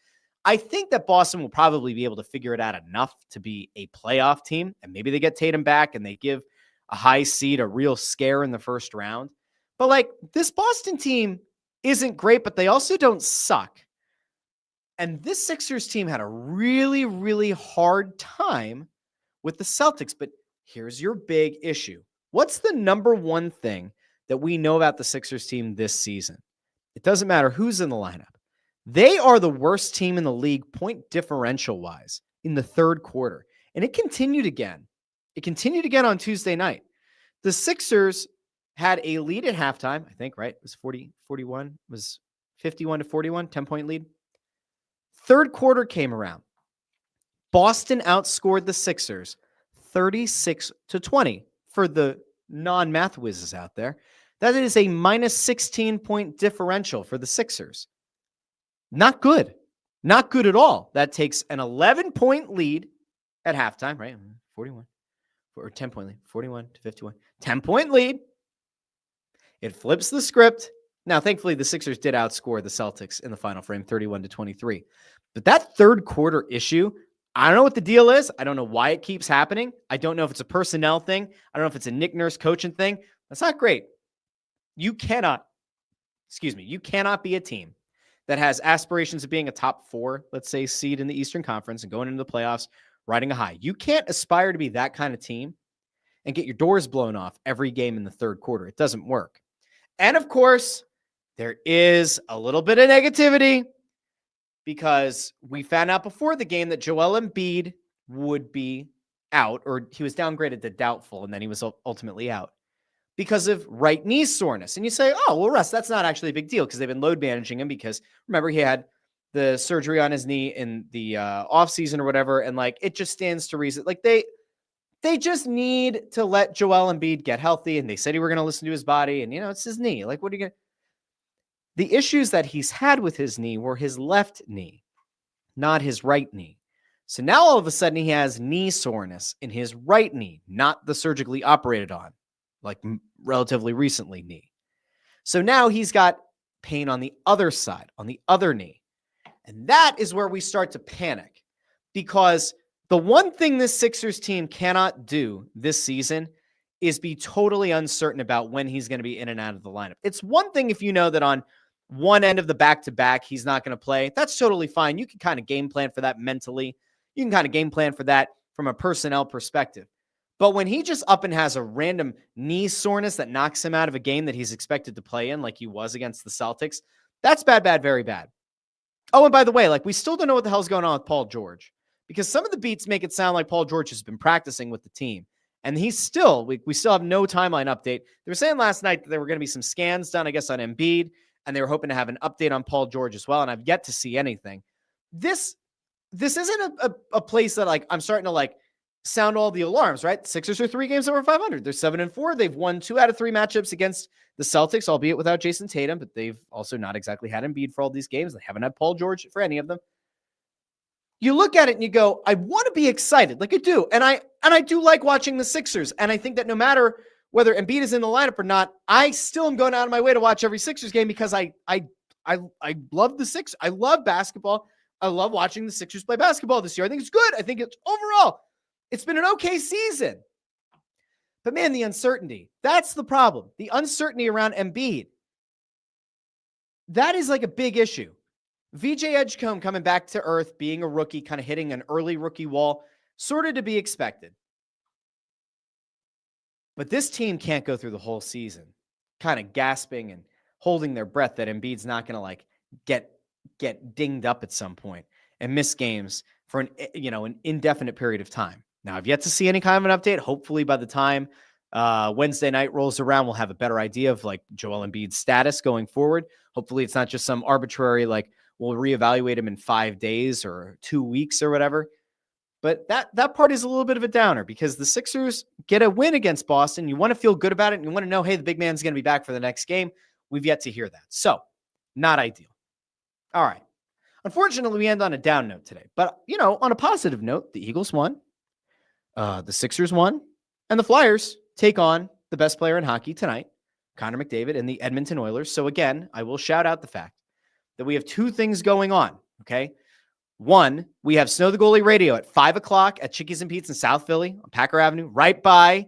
I think that Boston will probably be able to figure it out enough to be a playoff team, and maybe they get Tatum back and they give a high seed a real scare in the first round. But like, this Boston team isn't great, but they also don't suck. And this Sixers team had a really, really hard time with the Celtics. But here's your big issue. What's the number one thing that we know about the Sixers team this season? It doesn't matter who's in the lineup. They are the worst team in the league point differential-wise in the third quarter. And it continued again. It continued again on Tuesday night. The Sixers had a lead at halftime, I think, right? It was 41, it was 51 to 41, 10-point lead. Third quarter came around. Boston outscored the Sixers 36 to 20. For the non-math whizzes out there, that is a minus 16-point differential for the Sixers. Not good. Not good at all. That takes an 11-point lead at halftime, right? 41. Or 10-point lead. 41 to 51. 10-point lead. It flips the script. Now, thankfully, the Sixers did outscore the Celtics in the final frame, 31 to 23. But that third quarter issue, I don't know what the deal is. I don't know why it keeps happening. I don't know if it's a personnel thing. I don't know if it's a Nick Nurse coaching thing. That's not great. You cannot be a team that has aspirations of being a top 4, let's say, seed in the Eastern Conference and going into the playoffs, riding a high. You can't aspire to be that kind of team and get your doors blown off every game in the third quarter. It doesn't work. And of course, there is a little bit of negativity because we found out before the game that Joel Embiid would be out, or he was downgraded to doubtful, and then he was ultimately out because of right knee soreness. And you say, oh, well, Russ, that's not actually a big deal because they've been load managing him because, remember, he had the surgery on his knee in the offseason or whatever, and, like, it just stands to reason. Like, they just need to let Joel Embiid get healthy, and they said he were going to listen to his body, and, it's his knee. Like, what are you going to... The issues that he's had with his knee were his left knee, not his right knee. So now all of a sudden he has knee soreness in his right knee, not the surgically operated on, like relatively recently knee. So now he's got pain on the other side, on the other knee. And that is where we start to panic, because the one thing this Sixers team cannot do this season is be totally uncertain about when he's going to be in and out of the lineup. It's one thing if you know that on one end of the back-to-back, he's not going to play. That's totally fine. You can kind of game plan for that mentally. You can kind of game plan for that from a personnel perspective. But when he just up and has a random knee soreness that knocks him out of a game that he's expected to play in, like he was against the Celtics, that's bad, bad, very bad. Oh, and by the way, like, we still don't know what the hell's going on with Paul George, because some of the beats make it sound like Paul George has been practicing with the team. And he's still, we still have no timeline update. They were saying last night that there were going to be some scans done, I guess, on Embiid, and they were hoping to have an update on Paul George as well. And I've yet to see anything. This isn't a place that, like, I'm starting to, like, sound all the alarms, right? The Sixers are 3 games over 500. They're 7-4. They've won 2 out of 3 matchups against the Celtics, albeit without Jason Tatum, but they've also not exactly had Embiid for all these games. They haven't had Paul George for any of them. You look at it and you go, I want to be excited. Like, I do. And I do like watching the Sixers. And I think that no matter whether Embiid is in the lineup or not, I still am going out of my way to watch every Sixers game because I love the Sixers. I love basketball. I love watching the Sixers play basketball this year. I think it's good. I think it's overall, it's been an okay season. But man, the uncertainty, that's the problem. The uncertainty around Embiid. That is like a big issue. VJ Edgecombe coming back to earth, being a rookie, kind of hitting an early rookie wall, sort of to be expected. But this team can't go through the whole season kind of gasping and holding their breath that Embiid's not going to like get dinged up at some point and miss games for an indefinite period of time. Now, I've yet to see any kind of an update. Hopefully by the time Wednesday night rolls around, we'll have a better idea of like Joel Embiid's status going forward. Hopefully it's not just some arbitrary, like we'll reevaluate him in 5 days or 2 weeks or whatever. But that part is a little bit of a downer because the Sixers get a win against Boston. You want to feel good about it and you want to know, hey, the big man's going to be back for the next game. We've yet to hear that. So not ideal. All right. Unfortunately, we end on a down note today. But, on a positive note, the Eagles won. The Sixers won. And the Flyers take on the best player in hockey tonight, Connor McDavid and the Edmonton Oilers. So again, I will shout out the fact that we have 2 things going on, okay? One, we have Snow the Goalie Radio at 5 o'clock at Chickies and Pete's in South Philly on Packer Avenue, right by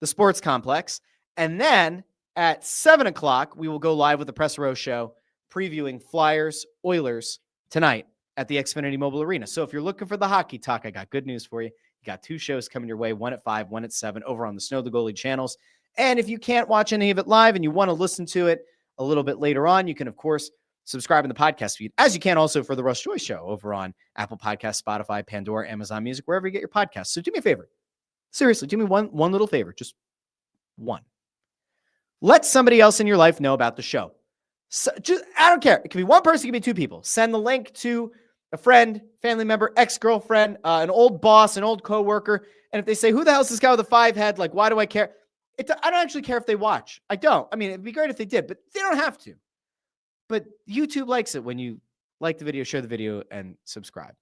the sports complex. And then at 7 o'clock, we will go live with the Press Row Show previewing Flyers Oilers tonight at the Xfinity Mobile Arena. So if you're looking for the hockey talk, I got good news for you. You got 2 shows coming your way, one at 5, one at 7 over on the Snow the Goalie channels. And if you can't watch any of it live and you want to listen to it a little bit later on, you can, of course, subscribe in the podcast feed, as you can also for the Russ Joy Show over on Apple Podcasts, Spotify, Pandora, Amazon Music, wherever you get your podcasts. So do me a favor. Seriously, do me one little favor. Just one. Let somebody else in your life know about the show. So I don't care. It can be one person, it can be 2 people. Send the link to a friend, family member, ex-girlfriend, an old boss, an old coworker. And if they say, who the hell is this guy with a 5 head? Like, why do I care? I don't actually care if they watch. I don't. I mean, it'd be great if they did, but they don't have to. But YouTube likes it when you like the video, share the video, and subscribe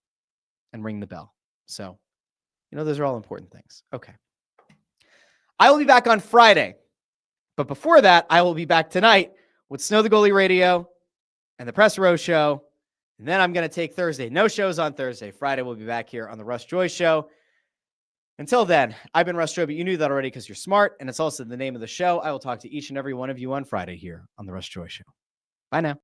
and ring the bell. So, those are all important things. Okay. I will be back on Friday. But before that, I will be back tonight with Snow the Goalie Radio and the Press Row Show. And then I'm going to take Thursday. No shows on Thursday. Friday, we'll be back here on the Russ Joy Show. Until then, I've been Russ Joy, but you knew that already because you're smart, and it's also the name of the show. I will talk to each and every one of you on Friday here on the Russ Joy Show. Bye now.